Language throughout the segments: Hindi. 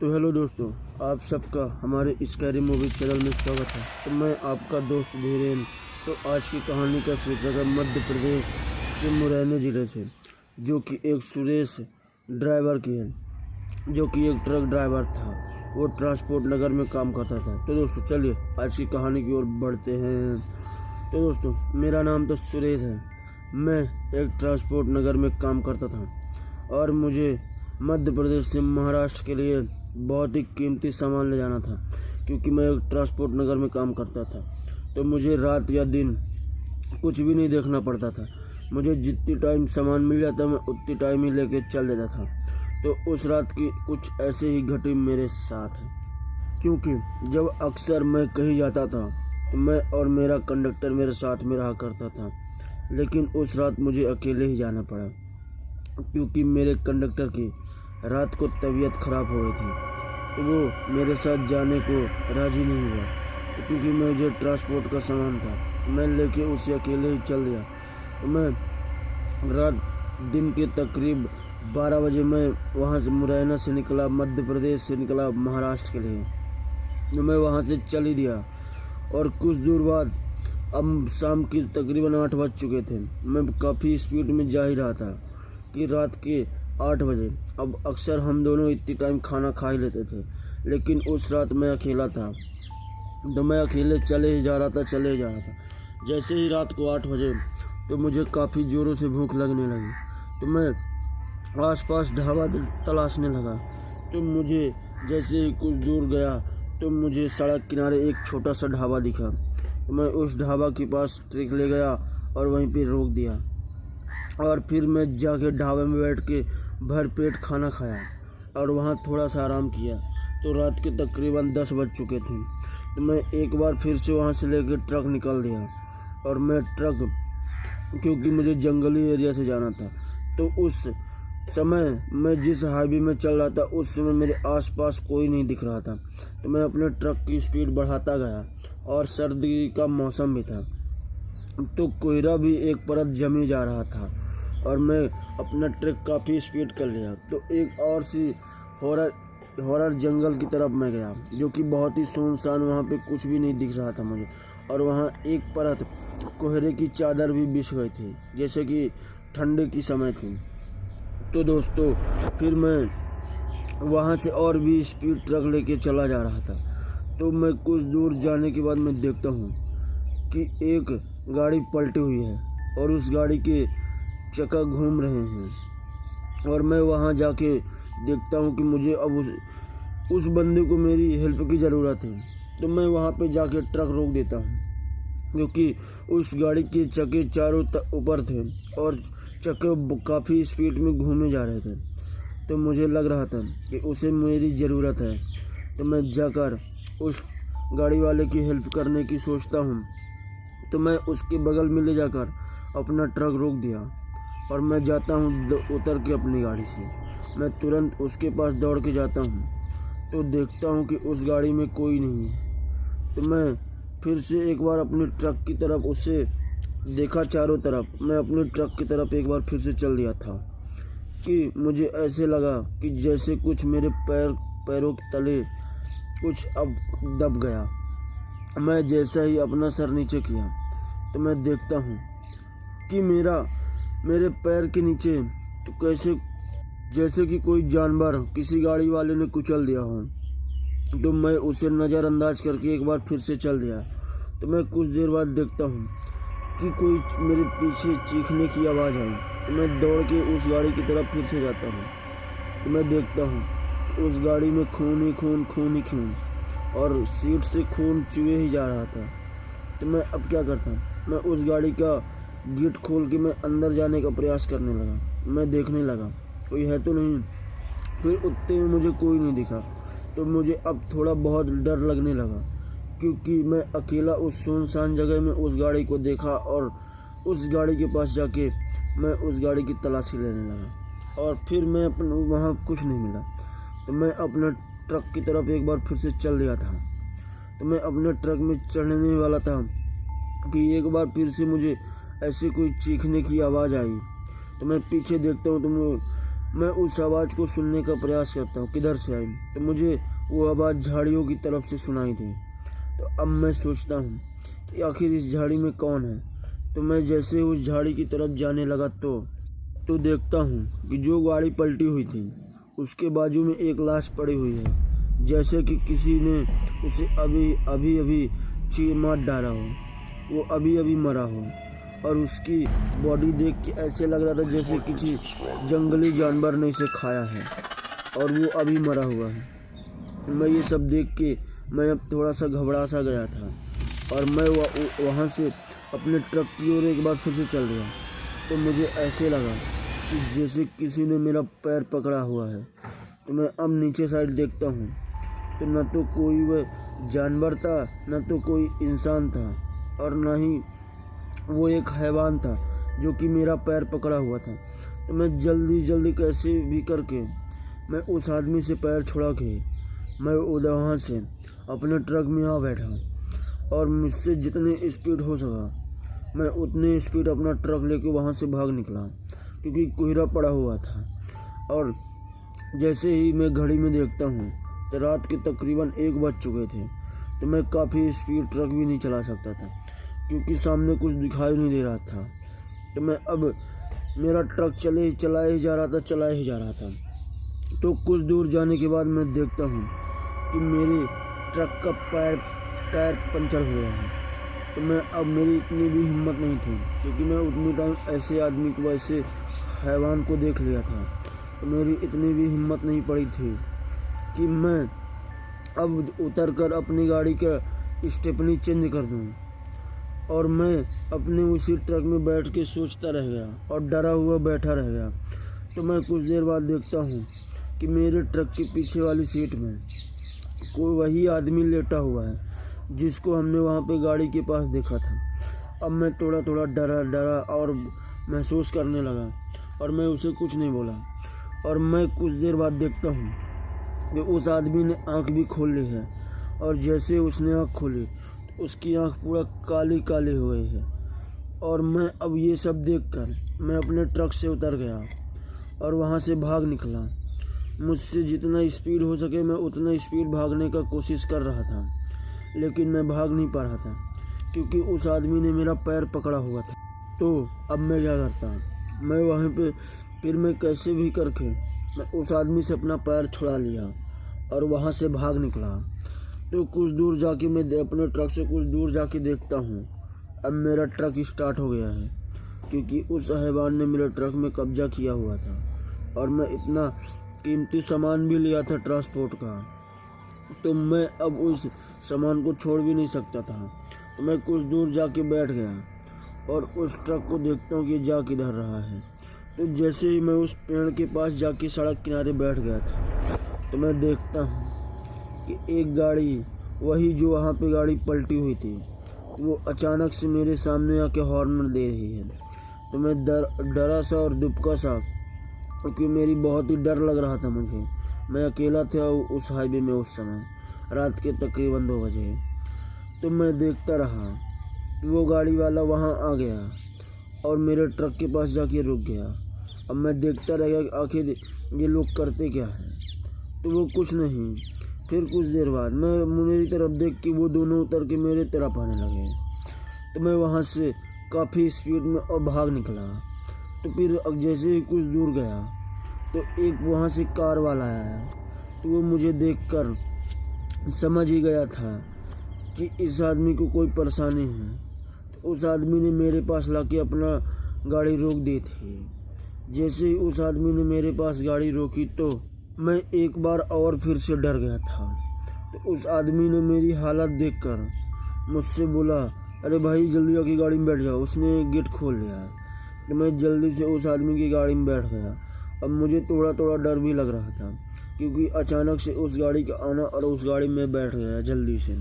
तो हेलो दोस्तों, आप सबका हमारे स्कैरी मूवी चैनल में स्वागत है। तो मैं आपका दोस्त धीरेन। तो आज की कहानी का शीर्षक है मध्य प्रदेश के मुरैना ज़िले से, जो कि एक सुरेश ड्राइवर की है, जो कि एक ट्रक ड्राइवर था। वो ट्रांसपोर्ट नगर में काम करता था। तो दोस्तों चलिए आज की कहानी की ओर बढ़ते हैं। तो दोस्तों मेरा नाम तो सुरेश है। मैं एक ट्रांसपोर्ट नगर में काम करता था और मुझे मध्य प्रदेश से महाराष्ट्र के लिए बहुत ही कीमती सामान ले जाना था, क्योंकि मैं एक ट्रांसपोर्ट नगर में काम करता था। तो मुझे रात या दिन कुछ भी नहीं देखना पड़ता था। मुझे जितनी टाइम सामान मिल जाता मैं उतनी टाइम ही लेके चल देता था। तो उस रात की कुछ ऐसे ही घटी मेरे साथ है, क्योंकि जब अक्सर मैं कहीं जाता था तो मैं और मेरा कंडक्टर मेरे साथ में रहा करता था, लेकिन उस रात मुझे अकेले ही जाना पड़ा, क्योंकि मेरे कंडक्टर की रात को तबीयत खराब हो गई थी। तो वो मेरे साथ जाने को राज़ी नहीं हुआ, तो क्योंकि मुझे ट्रांसपोर्ट का सामान था मैं लेके उसे अकेले ही चल दिया। तो मैं रात दिन के तकरीब 12 बजे मैं वहाँ से मुरैना से निकला, मध्य प्रदेश से निकला महाराष्ट्र के लिए। तो मैं वहाँ से चल ही दिया और कुछ दूर बाद अब शाम की तकरीबन 8 बज चुके थे। मैं काफ़ी स्पीड में जा ही रहा था कि रात के 8 बजे। अब अक्सर हम दोनों इतनी टाइम खाना खा ही लेते थे, लेकिन उस रात मैं अकेला था। तो मैं अकेले चले ही जा रहा था। जैसे ही रात को 8 बजे तो मुझे काफ़ी ज़ोरों से भूख लगने लगी। तो मैं आसपास ढाबा तलाशने लगा। तो मुझे जैसे ही कुछ दूर गया तो मुझे सड़क किनारे एक छोटा सा ढाबा दिखा। तो मैं उस ढाबा के पास ट्रक ले गया और वहीं पे रोक दिया, और फिर मैं जाके ढाबे में बैठ के भर पेट खाना खाया और वहाँ थोड़ा सा आराम किया। तो रात के तकरीबन 10 बज चुके थे। तो मैं एक बार फिर से वहाँ से लेके ट्रक निकल दिया, और मैं ट्रक, क्योंकि मुझे जंगली एरिया से जाना था। तो उस समय मैं जिस हाईवे में चल रहा था उस समय मेरे आसपास कोई नहीं दिख रहा था। तो मैं अपने ट्रक की स्पीड बढ़ाता गया, और सर्दी का मौसम भी था, तो कोहरा भी एक परत जमी जा रहा था, और मैं अपना ट्रक काफ़ी स्पीड कर लिया। तो एक और सी हॉरर जंगल की तरफ मैं गया, जो कि बहुत ही सुनसान, वहाँ पे कुछ भी नहीं दिख रहा था मुझे, और वहाँ एक परत कोहरे की चादर भी बिछ गई थी, जैसे कि ठंडे की समय थी। तो दोस्तों फिर मैं वहाँ से और भी स्पीड ट्रक लेके चला जा रहा था। तो मैं कुछ दूर जाने के बाद मैं देखता हूँ कि एक गाड़ी पलटी हुई है और उस गाड़ी के चक्का घूम रहे हैं, और मैं वहाँ जाके देखता हूँ कि मुझे अब उस बंदे को मेरी हेल्प की ज़रूरत है। तो मैं वहाँ पे जाके ट्रक रोक देता हूँ, क्योंकि उस गाड़ी के चक्के चारों ऊपर थे और चक्के काफ़ी स्पीड में घूमे जा रहे थे। तो मुझे लग रहा था कि उसे मेरी ज़रूरत है। तो मैं जाकर उस गाड़ी वाले की हेल्प करने की सोचता हूँ। तो मैं उसके बगल में ले जाकर अपना ट्रक रोक दिया, और मैं जाता हूँ उतर के अपनी गाड़ी से। मैं तुरंत उसके पास दौड़ के जाता हूँ। तो देखता हूँ कि उस गाड़ी में कोई नहीं है। तो मैं फिर से एक बार अपने ट्रक की तरफ उसे देखा चारों तरफ। मैं अपने ट्रक की तरफ एक बार फिर से चल दिया था कि मुझे ऐसे लगा कि जैसे कुछ मेरे पैरों के तले कुछ अब दब गया। मैं जैसा ही अपना सर नीचे किया तो मैं देखता हूँ कि मेरे पैर के नीचे तो कैसे जैसे कि कोई जानवर किसी गाड़ी वाले ने कुचल दिया हो। तो मैं उसे नज़रअंदाज करके एक बार फिर से चल दिया। तो मैं कुछ देर बाद देखता हूँ कि कोई मेरे पीछे चीखने की आवाज़ आई। तो मैं दौड़ के उस गाड़ी की तरफ फिर से जाता हूँ। तो मैं देखता हूँ कि उस गाड़ी में खून ही खून, और सीट से खून चुए ही जा रहा था। तो मैं अब क्या करता, मैं उस गाड़ी का गेट खोल के मैं अंदर जाने का प्रयास करने लगा। मैं देखने लगा कोई है तो नहीं। फिर उतने में मुझे कोई नहीं दिखा। तो मुझे अब थोड़ा बहुत डर लगने लगा, क्योंकि मैं अकेला उस सुनसान जगह में उस गाड़ी को देखा, और उस गाड़ी के पास जाके मैं उस गाड़ी की तलाशी लेने लगा, और फिर मैं वहाँ कुछ नहीं मिला। तो मैं अपने ट्रक की तरफ एक बार फिर से चल दिया था। तो मैं अपने ट्रक में चढ़ने वाला था कि एक बार फिर से मुझे ऐसे कोई चीखने की आवाज़ आई। तो मैं पीछे देखता हूँ तो मैं उस आवाज़ को सुनने का प्रयास करता हूँ किधर से आई, तो मुझे वो आवाज़ झाड़ियों की तरफ से सुनाई दी। तो अब मैं सोचता हूँ कि आखिर इस झाड़ी में कौन है। तो मैं जैसे उस झाड़ी की तरफ जाने लगा तो देखता हूँ कि जो गाड़ी पलटी हुई थी उसके बाजू में एक लाश पड़ी हुई है, जैसे कि किसी ने उसे अभी मार डाला हो, वो अभी मरा हो। और उसकी बॉडी देख के ऐसे लग रहा था जैसे किसी जंगली जानवर ने इसे खाया है और वो अभी मरा हुआ है। मैं ये सब देख के मैं अब थोड़ा सा घबरा सा गया था और मैं वहाँ से अपने ट्रक की ओर एक बार फिर से चल गया। तो मुझे ऐसे लगा कि जैसे किसी ने मेरा पैर पकड़ा हुआ है। तो मैं अब नीचे साइड देखता हूँ तो न तो कोई वह जानवर था, न तो कोई इंसान था, और न ही वो एक हैवान था जो कि मेरा पैर पकड़ा हुआ था। तो मैं जल्दी कैसे भी करके मैं उस आदमी से पैर छुड़ा के मैं उधर वहाँ से अपने ट्रक में आ बैठा और मुझसे जितनी स्पीड हो सका मैं उतनी स्पीड अपना ट्रक लेके वहाँ से भाग निकला, क्योंकि कोहरा पड़ा हुआ था। और जैसे ही मैं घड़ी में देखता हूँ तो रात के तकरीबन 1 बज चुके थे। तो मैं काफ़ी स्पीड ट्रक भी नहीं चला सकता था क्योंकि सामने कुछ दिखाई नहीं दे रहा था। तो मैं अब मेरा ट्रक चला ही जा रहा था। तो कुछ दूर जाने के बाद मैं देखता हूँ कि मेरे ट्रक का टायर पंचर हो गया है। तो मैं अब मेरी इतनी भी हिम्मत नहीं थी, क्योंकि मैं उतनी टाइम ऐसे आदमी को, ऐसे हैवान को देख लिया था। तो मेरी इतनी भी हिम्मत नहीं पड़ी थी कि मैं अब उतर कर अपनी गाड़ी का स्टेपनी चेंज कर दूं। और मैं अपने उसी ट्रक में बैठ के सोचता रह गया और डरा हुआ बैठा रह गया। तो मैं कुछ देर बाद देखता हूँ कि मेरे ट्रक के पीछे वाली सीट में कोई वही आदमी लेटा हुआ है जिसको हमने वहाँ पे गाड़ी के पास देखा था। अब मैं थोड़ा डरा और महसूस करने लगा और मैं उसे कुछ नहीं बोला। और मैं कुछ देर बाद देखता हूँ कि उस आदमी ने आँख भी खोल ली है, और जैसे उसने आँख खोली तो उसकी आँख पूरा काली हो गई है। और मैं अब ये सब देखकर मैं अपने ट्रक से उतर गया और वहाँ से भाग निकला। मुझसे जितना स्पीड हो सके मैं उतना स्पीड भागने का कोशिश कर रहा था, लेकिन मैं भाग नहीं पा रहा था क्योंकि उस आदमी ने मेरा पैर पकड़ा हुआ था। तो अब मैं क्या करता, मैं वहाँ पे फिर मैं कैसे भी करके मैं उस आदमी से अपना पैर छुड़ा लिया और वहाँ से भाग निकला। तो कुछ दूर जाके मैं अपने ट्रक से कुछ दूर जाके देखता हूँ अब मेरा ट्रक स्टार्ट हो गया है, क्योंकि उस हैवान ने मेरे ट्रक में कब्जा किया हुआ था और मैं इतना कीमती सामान भी लिया था ट्रांसपोर्ट का। तो मैं अब उस सामान को छोड़ भी नहीं सकता था। तो मैं कुछ दूर जाके बैठ गया और उस ट्रक को देखता हूँ कि जा किधर रहा है। तो जैसे ही मैं उस पेड़ के पास जाके सड़क किनारे बैठ गया था तो मैं देखता हूँ कि एक गाड़ी, वही जो वहाँ पे गाड़ी पलटी हुई थी, वो अचानक से मेरे सामने आके हॉर्न दे रही है। तो मैं डरा सा और दुबका सा, क्योंकि मेरी बहुत ही डर लग रहा था मुझे। मैं अकेला था उस हाईवे में उस समय, रात के तकरीबन 2 बजे। तो मैं देखता रहा कि वो गाड़ी वाला वहाँ आ गया और मेरे ट्रक के पास जाके रुक गया। अब मैं देखता रह गया कि आखिर ये लोग करते क्या हैं। तो वो कुछ नहीं, फिर कुछ देर बाद मेरी तरफ देख के वो दोनों उतर के मेरे तरफ आने लगे। तो मैं वहाँ से काफ़ी स्पीड में और भाग निकला। तो फिर जैसे ही कुछ दूर गया तो एक वहाँ से कार वाला आया। तो वो मुझे देखकर समझ ही गया था कि इस आदमी को कोई परेशानी है। तो उस आदमी ने मेरे पास लाके अपना गाड़ी रोक दी थी। जैसे ही उस आदमी ने मेरे पास गाड़ी रोकी तो मैं एक बार और फिर से डर गया था। तो उस आदमी ने मेरी हालत देखकर मुझसे बोला, अरे भाई जल्दी आके गाड़ी में बैठ जाओ, उसने गेट खोल लिया है। तो मैं जल्दी से उस आदमी की गाड़ी में बैठ गया। अब मुझे थोड़ा डर भी लग रहा था, क्योंकि अचानक से उस गाड़ी का आना और उस गाड़ी में बैठ गया जल्दी से।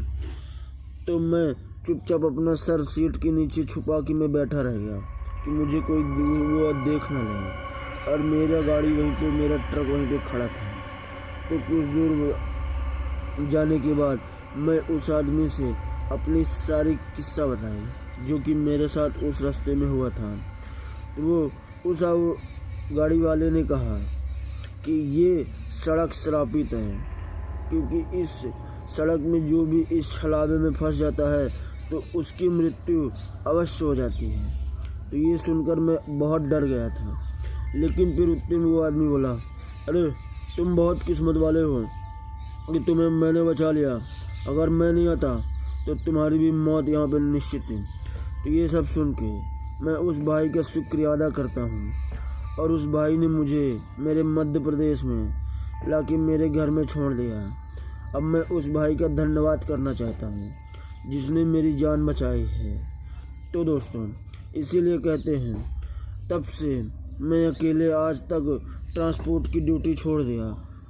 तो मैं चुपचाप अपना सर सीट के नीचे छुपा के मैं बैठा रह गया कि मुझे कोई वो देख ना ले। और मेरा गाड़ी वहीं पे, मेरा ट्रक वहीं पे खड़ा था। तो कुछ दूर जाने के बाद मैं उस आदमी से अपनी सारी किस्सा बताई जो कि मेरे साथ उस रास्ते में हुआ था। तो वो उस गाड़ी वाले ने कहा कि ये सड़क श्रापित है, क्योंकि इस सड़क में जो भी इस छलावे में फंस जाता है तो उसकी मृत्यु अवश्य हो जाती है। तो ये सुनकर मैं बहुत डर गया था, लेकिन फिर उतने में वो आदमी बोला, अरे तुम बहुत किस्मत वाले हो कि तुम्हें मैंने बचा लिया, अगर मैं नहीं आता तो तुम्हारी भी मौत यहाँ पर निश्चित थी। तो ये सब सुन के मैं उस भाई का शुक्रिया अदा करता हूँ, और उस भाई ने मुझे मेरे मध्य प्रदेश में लाके मेरे घर में छोड़ दिया। अब मैं उस भाई का धन्यवाद करना चाहता हूँ जिसने मेरी जान बचाई है। तो दोस्तों, इसीलिए कहते हैं, तब से मैं अकेले आज तक ट्रांसपोर्ट की ड्यूटी छोड़ दिया।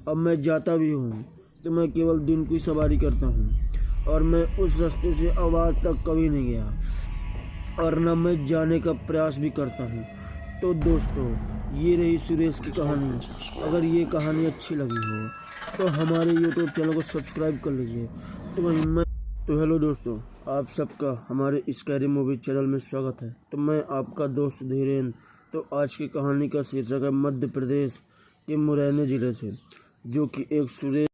अब मैं जाता भी हूँ तो मैं केवल दिन की सवारी करता हूँ, और मैं उस रास्ते से अब आज तक कभी नहीं गया, और न मैं जाने का प्रयास भी करता हूँ। तो दोस्तों, ये रही सुरेश की कहानी। अगर ये कहानी अच्छी लगी हो तो हमारे यूट्यूब चैनल को सब्सक्राइब कर लीजिए। तो हेलो दोस्तों, आप सबका हमारे स्कैरी मूवी चैनल में स्वागत है। तो मैं आपका दोस्त धीरेन। तो आज की कहानी का शीर्षक है मध्य प्रदेश के मुरैना जिले से, जो कि एक सुरेश